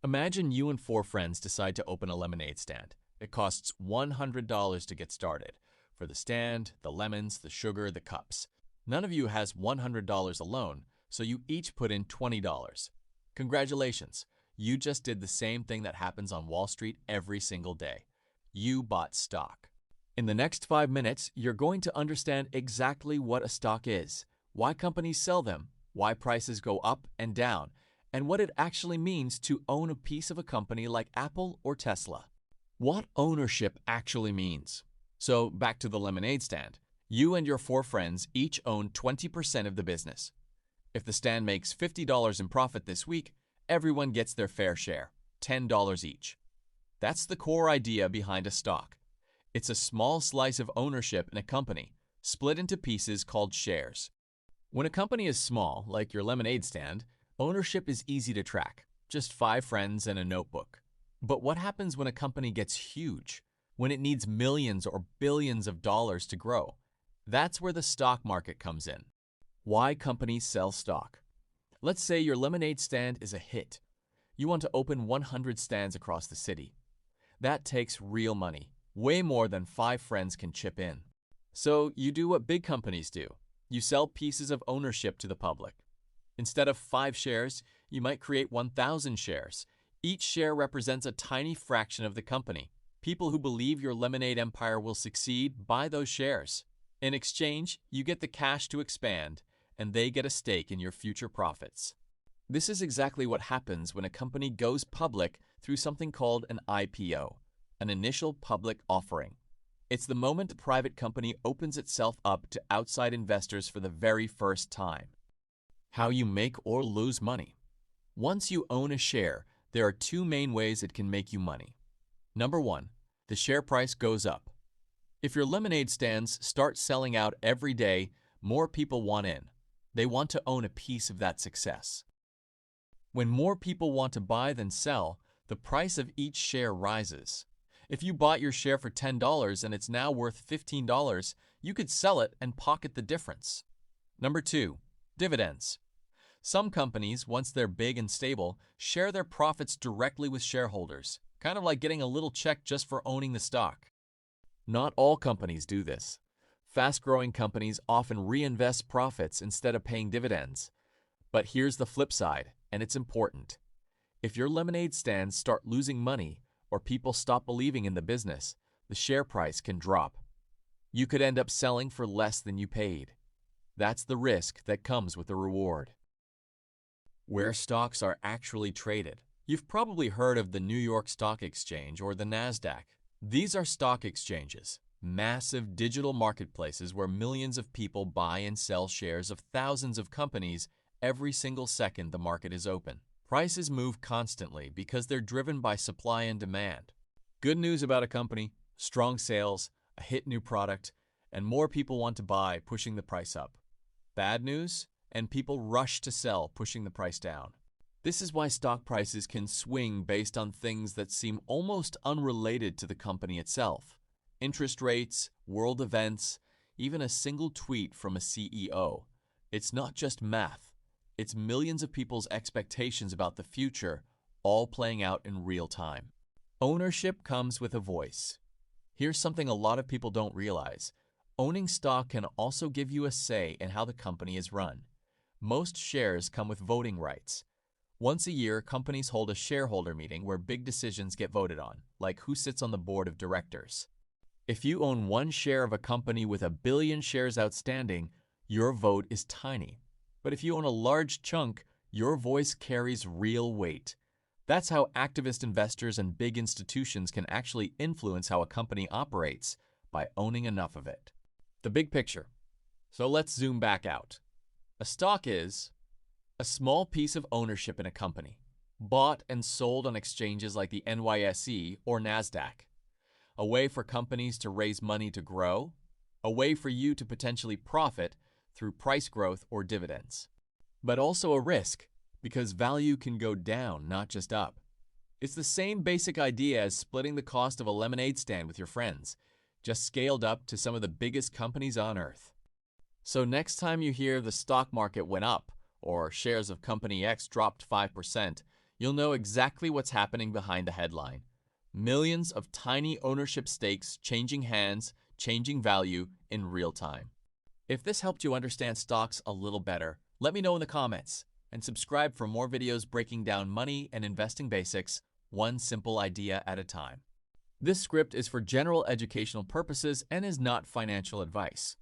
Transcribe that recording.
Imagine you and four friends decide to open a lemonade stand. It costs $100 to get started for the stand, the lemons, the sugar, the cups. None of you has $100 alone, so you each put in $20. Congratulations, you just did the same thing that happens on Wall Street every single day. You bought stock. In the next 5 minutes, you're going to understand exactly what a stock is, why companies sell them, why prices go up and down, and what it actually means to own a piece of a company like Apple or Tesla. What ownership actually means. So back to the lemonade stand. You and your four friends each own 20% of the business. If the stand makes $50 in profit this week, everyone gets their fair share, $10 each. That's the core idea behind a stock. It's a small slice of ownership in a company, split into pieces called shares. When a company is small, like your lemonade stand, ownership is easy to track, just 5 friends and a notebook. But what happens when a company gets huge? When it needs millions or billions of dollars to grow? That's where the stock market comes in. Why companies sell stock. Let's say your lemonade stand is a hit. You want to open 100 stands across the city. That takes real money, way more than 5 friends can chip in. So you do what big companies do. You sell pieces of ownership to the public. Instead of 5 shares, you might create 1,000 shares. Each share represents a tiny fraction of the company. People who believe your lemonade empire will succeed buy those shares. In exchange, you get the cash to expand, and they get a stake in your future profits. This is exactly what happens when a company goes public through something called an IPO, an initial public offering. It's the moment a private company opens itself up to outside investors for the very first time. How you make or lose money. Once you own a share, there are 2 main ways it can make you money. Number 1, the share price goes up. If your lemonade stands start selling out every day, more people want in. They want to own a piece of that success. When more people want to buy than sell, the price of each share rises. If you bought your share for $10 and it's now worth $15, you could sell it and pocket the difference. Number 2, dividends. Some companies, once they're big and stable, share their profits directly with shareholders, kind of like getting a little check just for owning the stock. Not all companies do this. Fast-growing companies often reinvest profits instead of paying dividends. But here's the flip side, and it's important. If your lemonade stands start losing money or people stop believing in the business, the share price can drop. You could end up selling for less than you paid. That's the risk that comes with the reward. Where stocks are actually traded. You've probably heard of the New York Stock Exchange or the Nasdaq. These are stock exchanges, massive digital marketplaces where millions of people buy and sell shares of thousands of companies every single second the market is open. Prices move constantly because they're driven by supply and demand. Good news about a company, strong sales, a hit new product, and more people want to buy, pushing the price up. Bad news, and people rush to sell, pushing the price down. This is why stock prices can swing based on things that seem almost unrelated to the company itself. Interest rates, world events, even a single tweet from a CEO. It's not just math. It's millions of people's expectations about the future, all playing out in real time. Ownership comes with a voice. Here's something a lot of people don't realize. Owning stock can also give you a say in how the company is run. Most shares come with voting rights. Once a year, companies hold a shareholder meeting where big decisions get voted on, like who sits on the board of directors. If you own 1 share of a company with 1 billion shares outstanding, your vote is tiny. But if you own a large chunk, your voice carries real weight. That's how activist investors and big institutions can actually influence how a company operates, by owning enough of it. The big picture. So let's zoom back out. A stock is a small piece of ownership in a company, bought and sold on exchanges like the NYSE or NASDAQ. A way for companies to raise money to grow, a way for you to potentially profit through price growth or dividends. But also a risk, because value can go down, not just up. It's the same basic idea as splitting the cost of a lemonade stand with your friends, just scaled up to some of the biggest companies on earth. So next time you hear the stock market went up, or shares of company X dropped 5%, you'll know exactly what's happening behind the headline. Millions of tiny ownership stakes changing hands, changing value in real time. If this helped you understand stocks a little better, let me know in the comments and subscribe for more videos breaking down money and investing basics, one simple idea at a time. This script is for general educational purposes and is not financial advice.